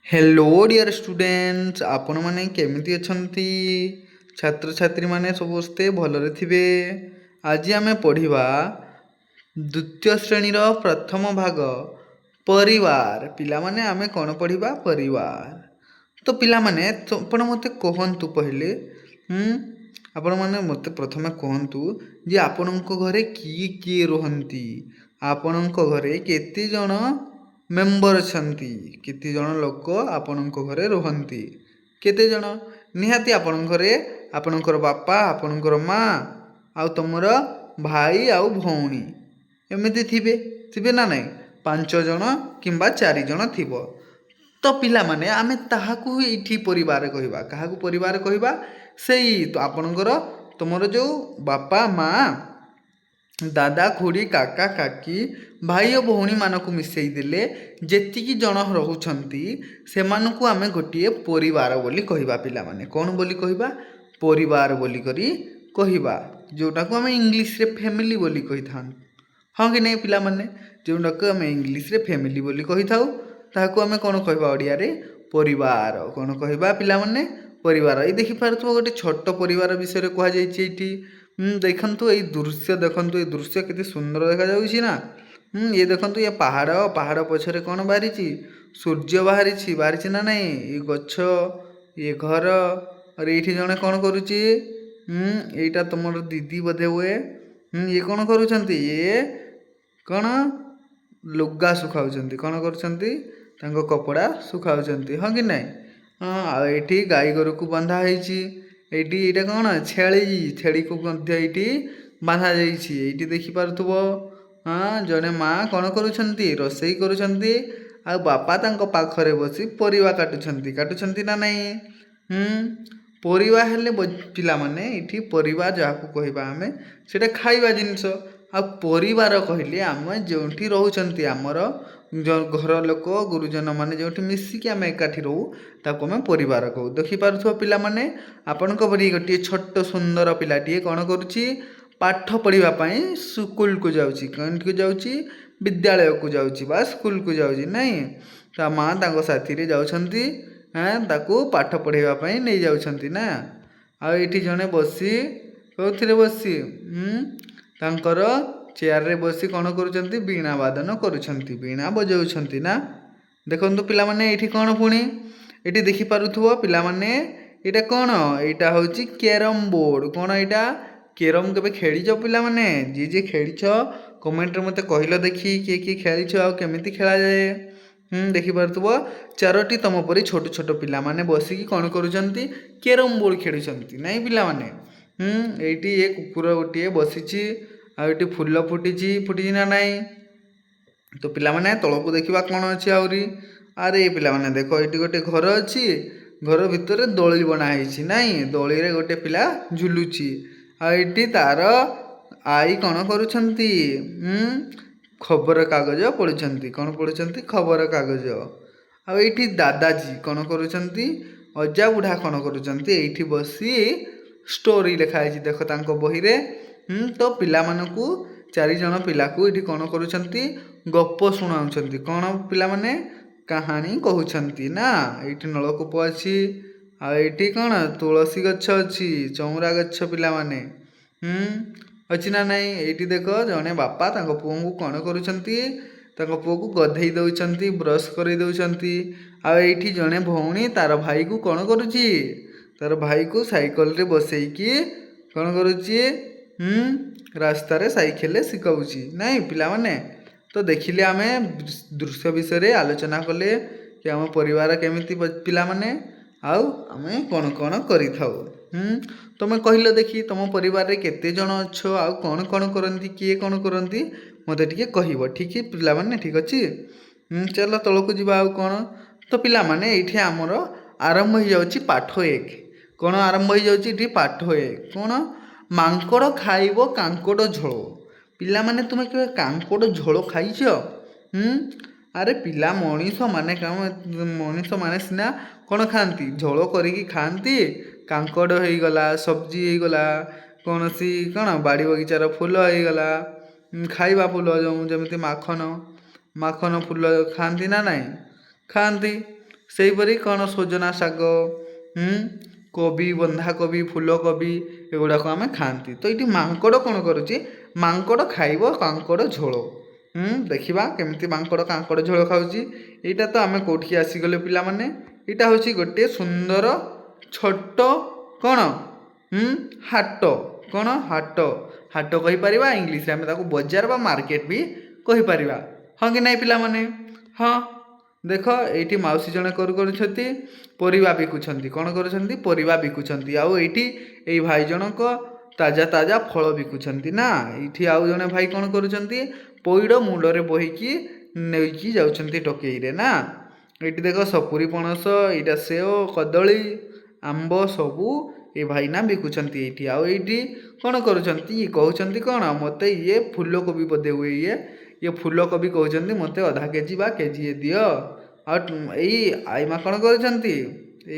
Hello dear students आपण मैंने केमिति अछंती छात्र छात्री माने समस्ते भलरे थिबे। आज आमे पढ़िबा द्वितीय श्रेणी रो प्रथम भाग परिवार। पिला माने आमे कोन पढ़िबा परिवार। तो पिला माने आपण मते कहंतु पहिले आपण माने मते प्रथमे कहंतु जे आपणको घरे किए किए रहंती, आपणको घरे केते जण मेंबर अछंती, केते जण लोक आपणको घरे रहंती, केते जण निहाती आपण घरे आपणकर बापा आपणकर माँ आउ तमर भाई आउ भौणी एमिति थिबे थिबे ना नहीं, 5 जण किंबा 4 जण थिबो। तो पिला माने आमे ताहाकू एठी परिवार कहिबा। काहाकू परिवार कहिबा? सेई तो आपणकर तमर जो बापा माँ दादा खुड़ी काका काकी भाई और भौणी मानक मिसई देले जेतिकी जन रहुछंती सेमानकू आमे गोटिए परिवार बोली कहिबा। पिला माने कोन बोली कहिबा? परिवार बोली करी कहिबा, जोटाको आमे इंग्लिश रे फैमिली बोली कहि थान। हाँ कि नहीं पिला माने? जोटाको आमे इंग्लिश रे फैमिली बोली कहि थाउ ताहाकू आमे कोन कहिबा ओडिया रे? परिवार। कोन कहिबा पिला माने? परिवार। ए देखि पारथुबो गोटे छोट परिवार विषय रे कहा जायछि एठी। देखंतु ए दृश्य देखंतु, ए दृश्य केते सुंदर देखा जाउछि ना। ये देखंतु ये पहाड़, पहाड़ पछरे कोन बाहरिछि? सूर्य बाहरिछि, बाहरिछि ना नहीं? ये गछ, ये घर और एठी जणे कोन करूछि? एटा तमर दीदी बधे हुए। ये कोन करूछंती? ये कोन लुगा सुखाउछंती। कोन करूछंती? तांको कपड़ा सुखाउछंती। हाँ कि नहीं? हाँ, आ एठी गाई गोरु को बंधा ହେଇछि। एठी एटा कोन? छेଳି, छेଳି को मध्य एठी बांधा जाइछि। एठी देखि पारुथबो। हाँ, जने माँ कोन करूछंती? रोषेई करूछंती आ बापा तांको पाखरे बसी परिवा काटुछंती। काटुछंती ना नहीं? परिवा हेले पिला माने एठी परिवा जाहाकू कहिबा आमे सेटा खाइबा जिंस। आ परिवार कहिले आमे जोंठी रहउछंती हमर घर लोक गुरुजन माने जोंठी मिसिकी आमे एकाठी रहू ताको आमे परिवार कहू। देखि पारुथबो पिला माने आपनको बरी गोटे छोट सुंदर पिलाटीए कोन करूछि? पाठ पढ़िबा पई स्कूल को जाउछि। कौन को जाउछि? विद्यालय को जाउछि बा स्कूल को जाउछि नहीं। ता माँ तांको साथी रे जाउछंती, ताकू पाठ पढ़ाइबा पई नै जाउछंती ना। आ एठी जणे बसी कोथिरे बसी तांकर चेयर रे बसी कोन करूछंती? वीणा वादन करूछंती, वीणा बजाउछंती ना। देखंतु पिला माने एठी कोन पुणी एठी देखि पारुथबो पिला माने एटा कोन? एटा होउछि कैरम बोर्ड। कोन एटा? कैरम केबे खेलिछ पिला माने? जे जे खेलिछ कमेंट रे मते कहिलो देखि के के खेलिछ आ केमिति खेला जाए। देखि पारुथबो 4टी तम परी छोट छोट पिला माने बसिकी कोन करूछंती? कैरम बोर्ड खेलुछंती नहीं पिला माने। एठी ए कुकुर गोटिए बसिछि आ एठी फूल फुटिछि ना नहीं? तो पिला माने तळकू देखिबा कोन अछि आउरी? अरे पिला माने देखो एठी गोटे घर अछि, घर भितर दोली बना ହେଇछि नहीं? दोली रे गोटे पिला झुलुछि आ एठी तार आई कोन करूछंती? खबर कागज पढुछंती। कोन पढुछंती? खबर कागज। आ एठी दादाजी कोन करूछंती? अजा बुढ़ा कोन करूछंती? एठी बसी स्टोरी लिखा ହେଇछि देखो तांको बही रे। तो पिला मानकू 4 जण पिला को एठी कोन करूछंती? गप्प सुनाउछंती। कोन पिला माने? कहानी कहउछंती ना। एठी नलकूप अछि आ एठी कोन? तुलसी गच्छ अछि, चौरा गच्छ पिला माने अछि ना नहीं? एठी देखो जणे बापा तांको पुओ को कोन करूछंती? तांको पुओ को गधेई दउछंती, ब्रश करै दउछंती। आ एठी जणे भौणी तार भाई को कोन करूछि? तार भाई को साइकिल रे बसेइकी कोन करूछि? रास्ता रे साइकिल सिखाउछि नहीं पिला माने। तो देखिले आमे दृश्य विषय रे आलोचना कले कि आम परिवार केमिति पिला माने आउ आमे कोन कोन करि थाउ। तमे कहिलो देखि तम परिवार रे केते जण अछो आउ कोन कोन करंती, किए कोन करंती मते टिके कहिबो। ठीक है पिला माने? ठीक अछि। चलो तळकू जिबा आउ कोन। तो पिला माने एठी हमर आरंभ हो जाउछि पाठ 1। कोन आरंभ हो जाउछि एठी? पाठ 1 कोन? मांकड़ खाइबो कांकोड़ झोଳ। पिला माने तुमे केबे कांकोड़ झोଳ खाइछ? अरे पिला मनीष माने सिना कोन खाती? झोଳ करिकी खाती। कांकोड़ हो गला, सब्जी हो गला, कौन सी कौन बाड़ी बगीचार फूल हो गला, खाइबा फूल जो जमीती माखन, माखन फूल खाती ना नहीं? खाती। ସେହିପରି କ'ଣ ସଜନା ଶାଗ, କୋବି, ବନ୍ଧାକୋବି, ଫୁଲକୋବି ଏଗୁଡ଼ାକ ଆମେ ଖାଆନ୍ତି। ତ ଏଇଠି ମାଙ୍କଡ଼ କ'ଣ କରୁଛି? ମାଙ୍କଡ଼ ଖାଇବ କାଙ୍କଡ଼ ଝୋଳ। ଦେଖିବା କେମିତି ମାଙ୍କଡ଼ କାଙ୍କଡ଼ ଝୋଳ ଖାଉଛି। ଏଇଟା ତ ଆମେ କେଉଁଠିକି ଆସିଗଲେ ପିଲାମାନେ? ଏଇଟା ହେଉଛି ଗୋଟିଏ ସୁନ୍ଦର ଛୋଟ କ'ଣ ହାଟ। କ'ଣ ହାଟ? ହାଟ କହିପାରିବା, ଇଂଲିଶରେ ଆମେ ତାକୁ ବଜାର ବା ମାର୍କେଟ ବି କହିପାରିବା। ହଁ କି ନାହିଁ ପିଲାମାନେ? ହଁ, ଦେଖ ଏଇଠି ମାଉସୀ ଜଣେ କରୁଛନ୍ତି ପରିବା ବିକୁଛନ୍ତି। କ'ଣ କରୁଛନ୍ତି? ପରିବା ବିକୁଛନ୍ତି। ଆଉ ଏଇଠି ଏଇ ଭାଇ ଜଣକ ତାଜା ତାଜା ଫଳ ବିକୁଛନ୍ତି ନା। ଏଇଠି ଆଉ ଜଣେ ଭାଇ କ'ଣ କରୁଛନ୍ତି? ପଇଡ଼ ମୁଣ୍ଡରେ ବୋହିକି ନେଇକି ଯାଉଛନ୍ତି ଟୋକେଇରେ ନା। ଏଇଠି ଦେଖ ସପୁରି, ପଣସ, ଏଇଟା ସେଓ, କଦଳୀ, ଆମ୍ବ ସବୁ ଏ ଭାଇନା ବିକୁଛନ୍ତି ଏଇଠି। ଆଉ ଏଇଠି କ'ଣ କରୁଛନ୍ତି? କହୁଛନ୍ତି କ'ଣ? ମୋତେ ଇଏ ଫୁଲକୋବି ବୋଧେ ହୁଏ। ଇଏ ଫୁଲକୋବି କହୁଛନ୍ତି ମୋତେ ଅଧା କେଜି ବା କେଜିଏ ଦିଅ। ଆଉ ଏଇ ଆଇମା କ'ଣ କରୁଛନ୍ତି?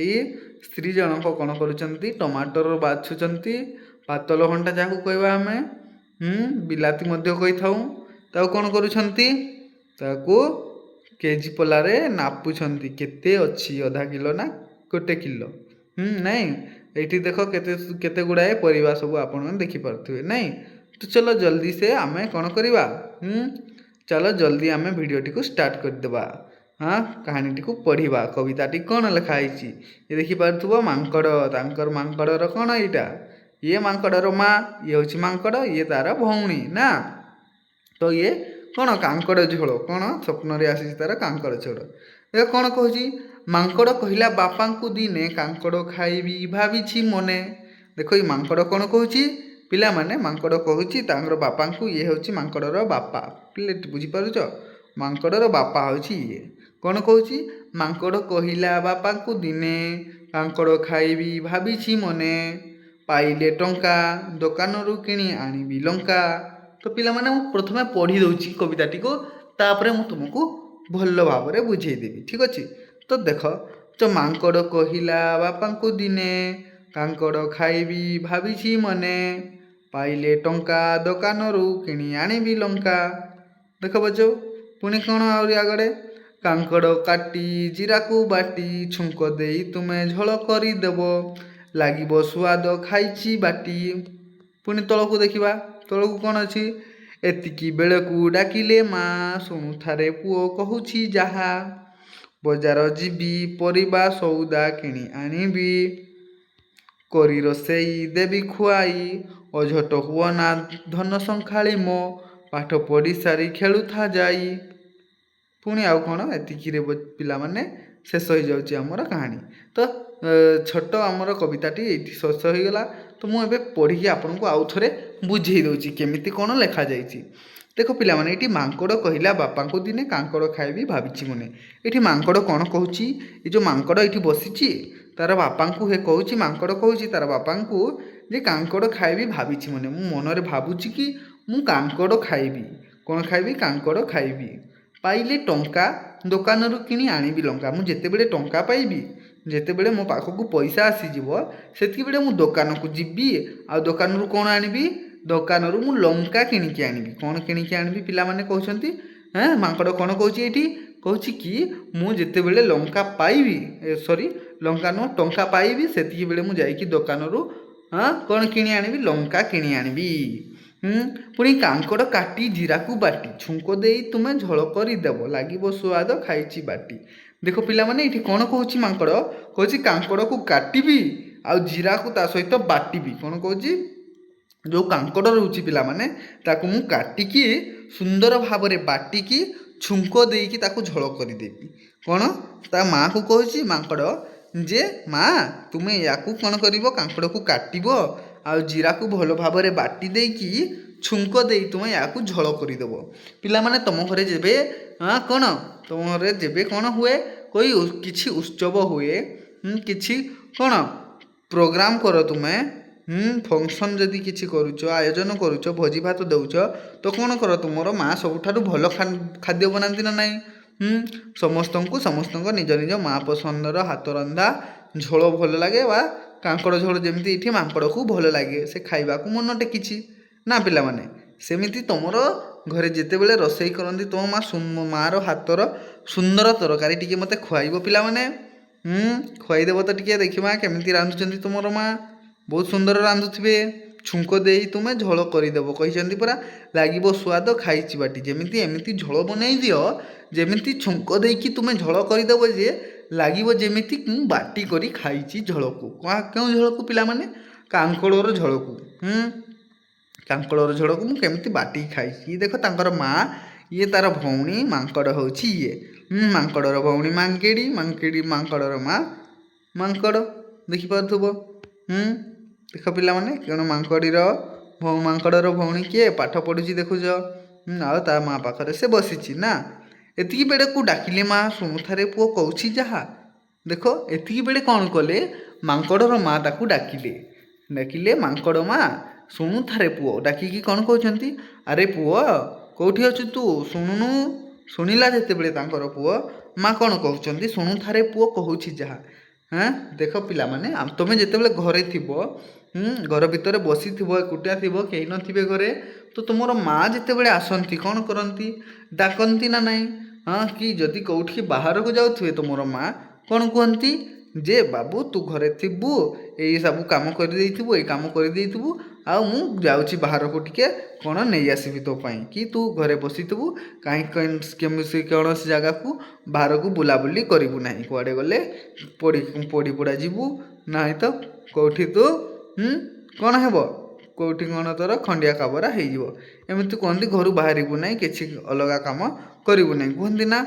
ଏଇ ସ୍ତ୍ରୀ ଜଣକ କ'ଣ କରୁଛନ୍ତି? ଟମାଟର ବାଛୁଛନ୍ତି। ପାତଲ ଘଣ୍ଟା ଯାହାକୁ କହିବା ଆମେ, ବିଲାତି ମଧ୍ୟ କହିଥାଉ। ତାକୁ କ'ଣ କରୁଛନ୍ତି? ତାକୁ କେଜି ପଲାରେ ନାପୁଛନ୍ତି। କେତେ ଅଛି? ଅଧା କିଲୋ ନା 1 କିଲୋ? ନାଇଁ, ଏଇଠି ଦେଖ କେତେ ଗୁଡ଼ାଏ ପରିବା ସବୁ ଆପଣମାନେ ଦେଖିପାରୁଥିବେ ନାଇଁ। ତ ଚାଲ ଜଲ୍ଦି ସେ ଆମେ କ'ଣ କରିବା? ଚାଲ ଜଲ୍ଦି ଆମେ ଭିଡ଼ିଓଟିକୁ ଷ୍ଟାର୍ଟ କରିଦେବା। କାହାଣୀଟିକୁ ପଢ଼ିବା। କବିତାଟି କ'ଣ ଲେଖା ହେଇଛି ଏ ଦେଖିପାରୁଥିବ। ମାଙ୍କଡ଼, ତାଙ୍କର ମାଙ୍କଡ଼ର କ'ଣ ଏଇଟା? ଇଏ ମାଙ୍କଡ଼ର ମା, ଇଏ ହେଉଛି ମାଙ୍କଡ଼, ଇଏ ତା'ର ଭଉଣୀ ନା। ତ ଇଏ କ'ଣ? କାଙ୍କଡ଼ ଝୋଳ। କ'ଣ ସ୍ୱପ୍ନରେ ଆସିଛି ତା'ର କାଙ୍କଡ଼ ଝୋଳ। ଦେଖ କ'ଣ କହୁଛି? ମାଙ୍କଡ଼ କହିଲା ବାପାଙ୍କୁ ଦିନେ କାଙ୍କଡ଼ ଖାଇବି ଭାବିଛି ମନେ। ଦେଖ ଏଇ ମାଙ୍କଡ଼ କ'ଣ କହୁଛି ପିଲାମାନେ? ମାଙ୍କଡ଼ କହୁଛି ତାଙ୍କର ବାପାଙ୍କୁ। ଇଏ ହେଉଛି ମାଙ୍କଡ଼ର ବାପା। ପିଲେ ବୁଝିପାରୁଛ? ମାଙ୍କଡ଼ର ବାପା ହେଉଛି ଇଏ। କ'ଣ କହୁଛି? ମାଙ୍କଡ଼ କହିଲା ବାପାଙ୍କୁ ଦିନେ କାଙ୍କଡ଼ ଖାଇବି ଭାବିଛି ମନେ, ପାଇଲେ ଟଙ୍କା ଦୋକାନରୁ କିଣି ଆଣିବି ଲଙ୍କା। ତ ପିଲାମାନେ ମୁଁ ପ୍ରଥମେ ପଢ଼ି ଦେଉଛି କବିତାଟିକୁ, ତାପରେ ମୁଁ ତୁମକୁ ଭଲ ଭାବରେ ବୁଝେଇଦେବି। ଠିକ୍ ଅଛି? ତ ଦେଖ, ମାଙ୍କଡ଼ କହିଲା ବାପାଙ୍କୁ ଦିନେ କାଙ୍କଡ଼ ଖାଇବି ଭାବିଛି ମନେ, ପାଇଲେ ଟଙ୍କା ଦୋକାନରୁ କିଣି ଆଣିବି ଲଙ୍କା। ଦେଖ ବଚ, ପୁଣି କ'ଣ ଆହୁରି ଆଗରେ? କାଙ୍କଡ଼ କାଟି ଜିରାକୁ ବାଟି ଛୁଙ୍କ ଦେଇ ତୁମେ ଝୋଳ କରିଦେବ, ଲାଗିବ ସୁଆଦ ଖାଇଛି ବାଟି। ପୁଣି ତଳକୁ ଦେଖିବା। ତଳକୁ କ'ଣ ଅଛି? ଏତିକି ବେଳକୁ ଡାକିଲେ ମା, ଶୁଣୁଥାରେ ପୁଅ କହୁଛି ଯାହା, ବଜାର ଯିବି ପରିବା ସଉଦା କିଣି ଆଣିବି, କରି ରୋଷେଇ ଦେବି ଖୁଆଇ, ଅଝଟ ହୁଅ ନା ଧନ ସଂଖାଳି ମୋ, ପାଠ ପଢ଼ି ସାରି ଖେଳୁଥା ଯାଇ। ପୁଣି ଆଉ କ'ଣ? ଏତିକିରେ ପିଲାମାନେ ଶେଷ ହୋଇଯାଉଛି ଆମର କାହାଣୀ। ତ ଛୋଟ ଆମର କବିତାଟି ଏଇଠି ଶେଷ ହୋଇଗଲା। ତ ମୁଁ ଏବେ ପଢ଼ିକି ଆପଣଙ୍କୁ ଆଉ ଥରେ ବୁଝେଇ ଦେଉଛି କେମିତି କ'ଣ ଲେଖାଯାଇଛି। ଦେଖ ପିଲାମାନେ, ଏଇଠି ମାଙ୍କଡ଼ କହିଲା ବାପାଙ୍କୁ ଦିନେ କାଙ୍କଡ଼ ଖାଇବି ଭାବିଛି ମନେ। ଏଇଠି ମାଙ୍କଡ଼ କ'ଣ କହୁଛି? ଏ ଯେଉଁ ମାଙ୍କଡ଼ ଏଇଠି ବସିଛି ତା'ର ବାପାଙ୍କୁ କହୁଛି, ମାଙ୍କଡ଼ କହୁଛି ତା'ର ବାପାଙ୍କୁ ଯେ କାଙ୍କଡ଼ ଖାଇବି ଭାବିଛି ମନେ। ମୁଁ ମନରେ ଭାବୁଛି କି ମୁଁ କାଙ୍କଡ଼ ଖାଇବି। କ'ଣ ଖାଇବି? କାଙ୍କଡ଼ ଖାଇବି। ପାଇଲେ ଟଙ୍କା ଦୋକାନରୁ କିଣି ଆଣିବି ଲଙ୍କା। ମୁଁ ଯେତେବେଳେ ଟଙ୍କା ପାଇବି, ଯେତେବେଳେ ମୋ ପାଖକୁ ପଇସା ଆସିଯିବ, ସେତିକିବେଳେ ମୁଁ ଦୋକାନକୁ ଯିବି। ଆଉ ଦୋକାନରୁ କ'ଣ ଆଣିବି? ଦୋକାନରୁ ମୁଁ ଲଙ୍କା କିଣିକି ଆଣିବି। କ'ଣ କିଣିକି ଆଣିବି ପିଲାମାନେ କହୁଛନ୍ତି? ମାଙ୍କଡ଼ କ'ଣ କହୁଛି ଏଇଠି? କହୁଛି କି ମୁଁ ଯେତେବେଳେ ଲଙ୍କା ପାଇବି, ଲଙ୍କା ନୁହଁ ଟଙ୍କା ପାଇବି, ସେତିକିବେଳେ ମୁଁ ଯାଇକି ଦୋକାନରୁ କ'ଣ କିଣି ଆଣିବି? ଲଙ୍କା କିଣି ଆଣିବି। ପୁଣି କାଙ୍କଡ଼ କାଟି ଜିରାକୁ ବାଟି ଛୁଙ୍କ ଦେଇ ତୁମେ ଝୋଳ କରିଦେବ, ଲାଗିବ ସୁଆଦ ଖାଇଛି ବାଟି। ଦେଖ ପିଲାମାନେ, ଏଇଠି କ'ଣ କହୁଛି ମାଙ୍କଡ଼? କହୁଛି କାଙ୍କଡ଼କୁ କାଟିବି ଆଉ ଜିରାକୁ ତା ସହିତ ବାଟିବି। କ'ଣ କହୁଛି? ଯେଉଁ କାଙ୍କଡ଼ ରହୁଛି ପିଲାମାନେ, ତାକୁ ମୁଁ କାଟିକି ସୁନ୍ଦର ଭାବରେ ବାଟିକି ଛୁଙ୍କ ଦେଇକି ତାକୁ ଝୋଳ କରିଦେବି। କ'ଣ? ତା ମାଆକୁ କହୁଛି ମାଙ୍କଡ଼ ଯେ ମା, ତୁମେ ୟାକୁ କ'ଣ କରିବ? କାଙ୍କଡ଼କୁ କାଟିବ ଆଉ ଜିରାକୁ ଭଲ ଭାବରେ ବାଟି ଦେଇକି ଛୁଙ୍କ ଦେଇ ତୁମେ ୟାକୁ ଝୋଳ କରିଦେବ। ପିଲାମାନେ, ତମ ଘରେ ଯେବେ କ'ଣ ତମ ଘରେ ଯେବେ କ'ଣ ହୁଏ? କିଛି ଉତ୍ସବ ହୁଏ, କିଛି କ'ଣ ପ୍ରୋଗ୍ରାମ କର ତୁମେ, ଫଙ୍କସନ୍ ଯଦି କିଛି କରୁଛ, ଆୟୋଜନ କରୁଛ, ଭୋଜି ଭାତ ଦେଉଛ, ତ କ'ଣ କର? ତୁମର ମା ସବୁଠାରୁ ଭଲ ଖାଦ୍ୟ ବନାନ୍ତି ନା ନାହିଁ? ସମସ୍ତଙ୍କ ନିଜ ନିଜ ମା ପସନ୍ଦର ହାତ ରନ୍ଧା ଝୋଳ ଭଲ ଲାଗେ, ବା କାଙ୍କଡ଼ ଝୋଳ ଯେମିତି ଏଇଠି ମାଙ୍କଡ଼କୁ ଭଲ ଲାଗେ, ସେ ଖାଇବାକୁ ମନ ଟେକିଛି ନା ପିଲାମାନେ। ସେମିତି ତୁମର ଘରେ ଯେତେବେଳେ ରୋଷେଇ କରନ୍ତି ତୁମ ମାଆର ହାତର ସୁନ୍ଦର ତରକାରୀ ଟିକେ ମୋତେ ଖୁଆଇବ ପିଲାମାନେ। ଖୁଆଇଦେବ ତ ଟିକେ ଦେଖିବା କେମିତି ରାନ୍ଧୁଛନ୍ତି ତୁମର ମାଆ। ବହୁତ ସୁନ୍ଦର ରାନ୍ଧୁଥିବେ। ଛୁଙ୍କ ଦେଇ ତୁମେ ଝୋଳ କରିଦେବ କହିଛନ୍ତି ପରା, ଲାଗିବ ସୁଆଦ ଖାଇଛି ବାଟି। ଯେମିତି ଏମିତି ଝୋଳ ବନେଇ ଦିଅ, ଯେମିତି ଛୁଙ୍କ ଦେଇକି ତୁମେ ଝୋଳ କରିଦେବ ଯେ ଲାଗିବ ଯେମିତି ମୁଁ ବାଟି କରି ଖାଇଛି ଝୋଳକୁ। କେଉଁ ଝୋଳକୁ ପିଲାମାନେ? କାଙ୍କଡ଼ର ଝୋଳକୁ। କାଙ୍କଡ଼ର ଝୋଳକୁ ମୁଁ କେମିତି ବାଟିକି ଖାଇଛି। ଦେଖ ତାଙ୍କର ମାଆ, ଇଏ ତାର ଭଉଣୀ, ମାଙ୍କଡ଼ ହେଉଛି ଇଏ। ମାଙ୍କଡ଼ର ଭଉଣୀ ମାଙ୍କେଡ଼ି, ମାଙ୍କଡ଼ର ମାଆ ମାଙ୍କଡ଼। ଦେଖିପାରୁଥିବ। ଦେଖ ପିଲାମାନେ, ତେଣୁ ମାଙ୍କଡ଼ର ଭଉଣୀ କିଏ? ପାଠ ପଢ଼ୁଛି ଦେଖୁଛ। ଆଉ ତା ମାଆ ପାଖରେ ସେ ବସିଛି ନା। ଏତିକି ବେଳକୁ ଡାକିଲେ ମାଆ, ଶୁଣୁଥାରେ ପୁଅ କହୁଛି ଯାହା। ଦେଖ ଏତିକି ବେଳେ କ'ଣ କଲେ? ମାଙ୍କଡ଼ର ମାଆ ତାକୁ ଡାକିଲେ ମାଙ୍କଡ଼ ମାଆ, ଶୁଣୁଥାରେ ପୁଅ। ଡାକିକି କ'ଣ କହୁଛନ୍ତି? ଆରେ ପୁଅ କେଉଁଠି ଅଛୁ ତୁ? ଶୁଣୁନୁ। ଶୁଣିଲା ଯେତେବେଳେ ତାଙ୍କର ପୁଅ, ମାଆ କ'ଣ କହୁଛନ୍ତି? ଶୁଣୁଥାରେ ପୁଅ କହୁଛି ଯାହା। ଦେଖ ପିଲାମାନେ, ତୁମେ ଯେତେବେଳେ ଘରେ ଥିବ, ଘର ଭିତରେ ବସିଥିବ, ଏକୁଟିଆ ଥିବ, କେହି ନଥିବେ ଘରେ, ତ ତୁମର ମାଆ ଯେତେବେଳେ ଆସନ୍ତି କ'ଣ କରନ୍ତି? ଡାକନ୍ତି ନା ନାହିଁ? କି ଯଦି କେଉଁଠିକି ବାହାରକୁ ଯାଉଥିବେ ତୁମର ମାଆ କ'ଣ କୁହନ୍ତି? ଯେ ବାବୁ ତୁ ଘରେ ଥିବୁ, ଏଇ ସବୁ କାମ କରିଦେଇଥିବୁ, ଏଇ କାମ କରିଦେଇଥିବୁ, ଆଉ ମୁଁ ଯାଉଛି ବାହାରକୁ ଟିକେ କ'ଣ ନେଇ ଆସିବି ତୋ ପାଇଁ। କି ତୁ ଘରେ ବସିଥିବୁ, କୌଣସି ଜାଗାକୁ ବାହାରକୁ ବୁଲାବୁଲି କରିବୁ ନାହିଁ। କୁଆଡ଼େ ଗଲେ ପଡ଼ି ପୋଡ଼ା ଯିବୁ ନାହିଁ ତ କେଉଁଠି ତୁ କ'ଣ ହେବ? କେଉଁଠି କ'ଣ ତୋର ଖଣ୍ଡିଆ ଖାବରା ହେଇଯିବ। ଏମିତି କୁହନ୍ତି। ଘରୁ ବାହାରିବୁ ନାହିଁ, କିଛି ଅଲଗା କାମ କରିବୁ ନାହିଁ କୁହନ୍ତି ନା।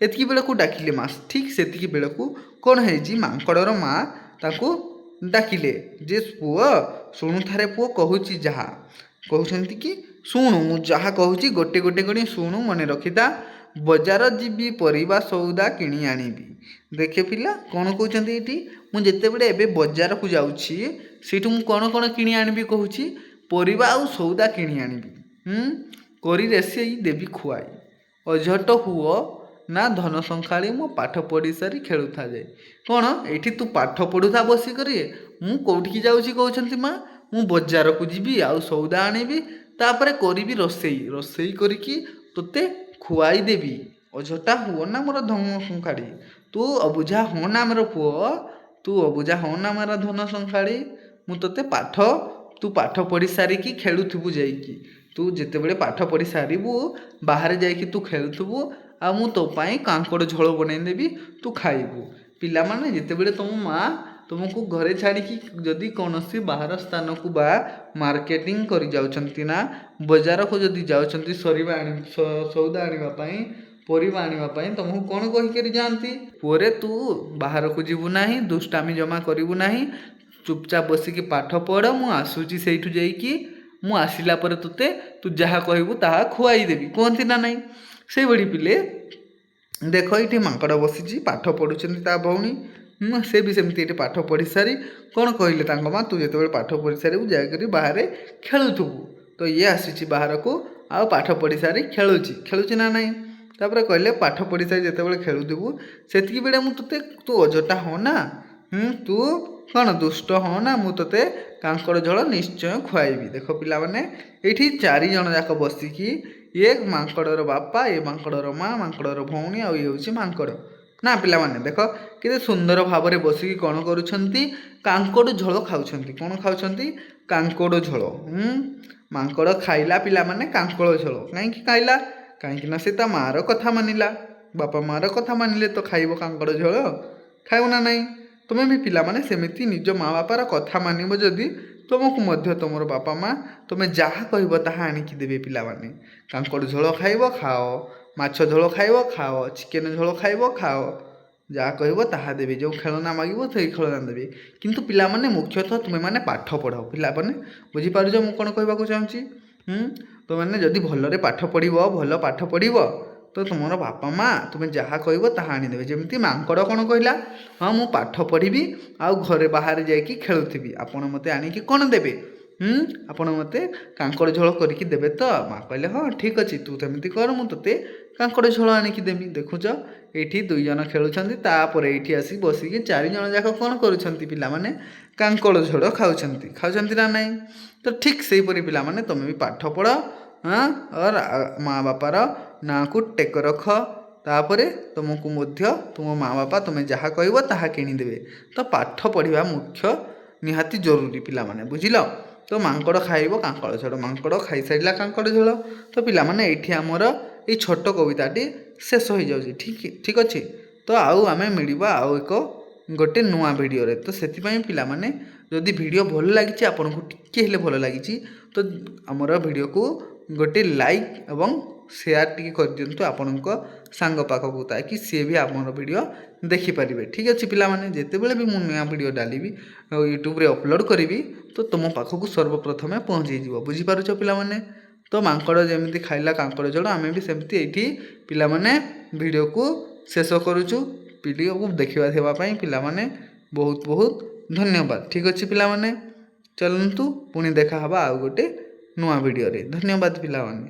ଏତିକି ବେଳକୁ ଡାକିଲେ ମାଆ। ଠିକ୍ ସେତିକି ବେଳକୁ କ'ଣ ହେଇଛି? ମାଙ୍କଡ଼ର ମାଆ ତାକୁ ଡାକିଲେ ଯେ ପୁଅ ଶୁଣୁଥାରେ ପୁଅ କହୁଛି ଯାହା। କହୁଛନ୍ତି କି ଶୁଣୁ, ମୁଁ ଯାହା କହୁଛି ଗୋଟେ ଗୋଟେ କରି ଶୁଣୁ, ମନେ ରଖିଥା। ବଜାର ଯିବି, ପରିବା ସଉଦା କିଣି ଆଣିବି। ଦେଖେ ପିଲା କ'ଣ କହୁଛନ୍ତି ଏଇଠି? ମୁଁ ଯେତେବେଳେ ଏବେ ବଜାରକୁ ଯାଉଛି, ସେଇଠୁ ମୁଁ କ'ଣ କ'ଣ କିଣି ଆଣିବି କହୁଛି? ପରିବା ଆଉ ସଉଦା କିଣି ଆଣିବି। କରି ରୋଷେଇ ଦେବି ଖୁଆଇ। ଅଝଟ ହୁଅ ନା ଧନ ସଂଖାଳି, ମୁଁ ପାଠ ପଢ଼ି ସାରି ଖେଳୁଥା ଯାଏ। କ'ଣ ଏଇଠି ତୁ ପାଠ ପଢ଼ୁଥା ବସିକରି? ମୁଁ କେଉଁଠିକି ଯାଉଛି କହୁଛନ୍ତି ମାଆ? ମୁଁ ବଜାରକୁ ଯିବି, ଆଉ ସଉଦା ଆଣିବି, ତାପରେ କରିବି ରୋଷେଇ କରିକି ତୋତେ ଖୁଆଇ ଦେବି। ଅଝଟା ହୁଅ ନା ମୋର ଧନ ସଂଖାଳି। ତୁ ଅବୁଝା ହୁଅ ନା ଆମର ପୁଅ, ତୁ ଅବୁଝା ହୁଅ ନା ଆମର ଧନ ସଂଖାଳି। ମୁଁ ତୋତେ ତୁ ପାଠ ପଢ଼ି ସାରିକି ଖେଳୁଥିବୁ ଯାଇକି। ତୁ ଯେତେବେଳେ ପାଠ ପଢ଼ି ସାରିବୁ, ବାହାରେ ଯାଇକି ତୁ ଖେଳୁଥିବୁ, ଆଉ ମୁଁ ତୋ ପାଇଁ କାଙ୍କଡ଼ ଝୋଳ ବନେଇ ଦେବି, ତୁ ଖାଇବୁ। ପିଲାମାନେ, ଯେତେବେଳେ ତୁମ ମାଆ ତୁମକୁ ଘରେ ଛାଡ଼ିକି ଯଦି କୌଣସି ବାହାର ସ୍ଥାନକୁ ବା ମାର୍କେଟିଂ କରି ଯାଉଛନ୍ତି ନା, ବଜାରକୁ ଯଦି ଯାଉଛନ୍ତି ସଉଦା ଆଣିବା ପାଇଁ, ପରିବା ଆଣିବା ପାଇଁ, ତୁମକୁ କ'ଣ କହିକରି ଯାଆନ୍ତି? ପୁଅରେ ତୁ ବାହାରକୁ ଯିବୁ ନାହିଁ, ଦୁଷ୍ଟାମି ଜମା କରିବୁ ନାହିଁ, ଚୁପଚାପ ବସିକି ପାଠ ପଢ଼, ମୁଁ ଆସୁଛି ସେଇଠୁ ଯାଇକି, ମୁଁ ଆସିଲା ପରେ ତୁ ଯାହା କହିବୁ ତାହା ଖୁଆଇ ଦେବି କୁହନ୍ତି ନା ନାହିଁ? ସେଇଭଳି ପିଲେ ଦେଖ, ଏଇଠି ମାଙ୍କଡ଼ ବସିଛି, ପାଠ ପଢ଼ୁଛନ୍ତି ତା ଭଉଣୀ। ସେ ବି ସେମିତି ଏଇଠି ପାଠ ପଢ଼ି ସାରି କ'ଣ କହିଲେ ତାଙ୍କ ମାଆ? ତୁ ଯେତେବେଳେ ପାଠ ପଢ଼ି ସାରିବୁ ଯାଇକରି ବାହାରେ ଖେଳୁଥିବୁ। ତ ଇଏ ଆସିଛି ବାହାରକୁ, ଆଉ ପାଠ ପଢ଼ି ସାରି ଖେଳୁଛି ନା ନାହିଁ? ତାପରେ କହିଲେ ପାଠ ପଢ଼ି ସାରି ଯେତେବେଳେ ଖେଳୁଥିବୁ, ସେତିକି ବେଳେ ମୁଁ ତୁ ଅଝଟା ହଅ ନା, ତୁ କ'ଣ ଦୁଷ୍ଟ ହଅ ନା, ମୁଁ ତୋତେ କାଙ୍କଡ଼ ଝୋଳ ନିଶ୍ଚୟ ଖୁଆଇବି। ଦେଖ ପିଲାମାନେ, ଏଇଠି 4 ଜଣ ଯାକ ବସିକି, ଇଏ ମାଙ୍କଡ଼ର ବାପା, ଇଏ ମାଙ୍କଡ଼ର ମାଆ, ମାଙ୍କଡ଼ର ଭଉଣୀ, ଆଉ ଇଏ ହେଉଛି ମାଙ୍କଡ଼ ନା। ପିଲାମାନେ ଦେଖ କେତେ ସୁନ୍ଦର ଭାବରେ ବସିକି କ'ଣ କରୁଛନ୍ତି? କାଙ୍କଡ଼ ଝୋଳ ଖାଉଛନ୍ତି। କ'ଣ ଖାଉଛନ୍ତି? କାଙ୍କଡ଼ ଝୋଳ। ମାଙ୍କଡ଼ ଖାଇଲା ପିଲାମାନେ କାଙ୍କଡ଼ ଝୋଳ। କାହିଁକି ଖାଇଲା? କାହିଁକି ନା ସେ ତା ମାଆର କଥା ମାନିଲା। ବାପା ମାଆର କଥା ମାନିଲେ ତ ଖାଇବ କାଙ୍କଡ଼ ଝୋଳ, ଖାଇବ ନା ନାହିଁ? ତୁମେ ବି ପିଲାମାନେ ସେମିତି ନିଜ ମାଆ ବାପାର କଥା ମାନିବ ଯଦି, ତୁମକୁ ମଧ୍ୟ ତୁମର ବାପା ମାଆ ତୁମେ ଯାହା କହିବ ତାହା ଆଣିକି ଦେବେ। ପିଲାମାନେ କାଙ୍କଡ଼ ଝୋଳ ଖାଇବ, ଖାଅ। ମାଛ ଝୋଳ ଖାଇବ, ଖାଅ। ଚିକେନ ଝୋଳ ଖାଇବ, ଖାଅ। ଯାହା କହିବ ତାହା ଦେବେ। ଯେଉଁ ଖେଳନା ମାଗିବ ସେଇ ଖେଳନା ଦେବେ। କିନ୍ତୁ ପିଲାମାନେ ମୁଖ୍ୟତଃ ତୁମେମାନେ ପାଠ ପଢ଼। ପିଲାମାନେ ବୁଝିପାରୁଛ ମୁଁ କ'ଣ କହିବାକୁ ଚାହୁଁଛି? ତୁମେମାନେ ଯଦି ଭଲରେ ପାଠ ପଢ଼ିବ, ଭଲ ପାଠ ପଢ଼ିବ, ତ ତୁମର ବାପା ମାଆ ତୁମେ ଯାହା କହିବ ତାହା ଆଣିଦେବେ। ଯେମିତି ମାଙ୍କଡ଼ କ'ଣ କହିଲା? ହଁ, ମୁଁ ପାଠ ପଢ଼ିବି, ଆଉ ଘରେ ବାହାରେ ଯାଇକି ଖେଳୁଥିବି, ଆପଣ ମୋତେ ଆଣିକି କ'ଣ ଦେବେ? ଆପଣ ମୋତେ କାଙ୍କଡ଼ ଝୋଳ କରିକି ଦେବେ ତ? ମା କହିଲେ ହଁ ଠିକ୍ ଅଛି, ତୁ ସେମିତି କର, ମୁଁ ତୋତେ କାଙ୍କଡ଼ ଝୋଳ ଆଣିକି ଦେବି। ଦେଖୁଛ ଏଇଠି 2 ଜଣ ଖେଳୁଛନ୍ତି, ତାପରେ ଏଇଠି ଆସି ବସିକି 4 ଜଣ ଯାକ କ'ଣ କରୁଛନ୍ତି? ପିଲାମାନେ କାଙ୍କଡ଼ ଝୋଳ ଖାଉଛନ୍ତି ନା ନାହିଁ? ତ ଠିକ୍ ସେହିପରି ପିଲାମାନେ ତୁମେ ବି ପାଠ ପଢ଼, और ମା ବାପାର ନାଁକୁ ଟେକ ରଖ। ତାପରେ ତୁମକୁ ମଧ୍ୟ ତୁମ ମା ବାପା ତୁମେ ଯାହା କହିବ ତାହା କିଣିଦେବେ। ତ ପାଠ ପଢ଼ିବା ମୁଖ୍ୟ ନିହାତି ଜରୁରୀ ପିଲାମାନେ, ବୁଝିଲ? ତ ମାଙ୍କଡ଼ ଖାଇବ କାଙ୍କଡ଼ ଝୋଳ, ମାଙ୍କଡ଼ ଖାଇସାରିଲା କାଙ୍କଡ଼ ଝୋଳ। ତ ପିଲାମାନେ ଏଇଠି ଆମର ଏଇ ଛୋଟ କବିତାଟି ଶେଷ ହୋଇଯାଉଛି। ଠିକ୍ ଅଛି। ତ ଆଉ ଆମେ ମିଳିବା ଆଉ ଗୋଟେ ନୂଆ ଭିଡ଼ିଓରେ। ତ ସେଥିପାଇଁ ପିଲାମାନେ ଯଦି ଭିଡ଼ିଓ ଭଲ ଲାଗିଛି, ଆପଣଙ୍କୁ ଟିକେ ହେଲେ ଭଲ ଲାଗିଛି, ତ ଆମର ଭିଡ଼ିଓକୁ ଗୋଟେ ଲାଇକ୍ ଏବଂ ସେୟାର ଟିକେ କରିଦିଅନ୍ତୁ ଆପଣଙ୍କ ସାଙ୍ଗ ପାଖକୁ, ତାକି ସିଏ ବି ଆମର ଭିଡ଼ିଓ ଦେଖିପାରିବେ। ଠିକ୍ ଅଛି ପିଲାମାନେ, ଯେତେବେଳେ ବି ମୁଁ ନୂଆ ଭିଡ଼ିଓ ଡାଲିବି ଆଉ ୟୁଟ୍ୟୁବରେ ଅପଲୋଡ଼ କରିବି, ତ ତୁମ ପାଖକୁ ସର୍ବପ୍ରଥମେ ପହଞ୍ଚିଯିବ। ବୁଝିପାରୁଛ ପିଲାମାନେ? ତ ମାଙ୍କଡ଼ ଯେମିତି ଖାଇଲା କାଙ୍କଡ଼ ଝୋଳ, ଆମେ ବି ସେମିତି ଏଇଠି ପିଲାମାନେ ଭିଡ଼ିଓକୁ ଶେଷ କରୁଛୁ। ଭିଡ଼ିଓକୁ ଦେଖିବା ପାଇଁ ପିଲାମାନେ ବହୁତ ବହୁତ ଧନ୍ୟବାଦ। ଠିକ୍ ଅଛି ପିଲାମାନେ, ଚାଲନ୍ତୁ ପୁଣି ଦେଖା ହେବା ଆଉ ଗୋଟେ ନୂଆ ଭିଡ଼ିଓରେ। ଧନ୍ୟବାଦ ପିଲାମାନେ।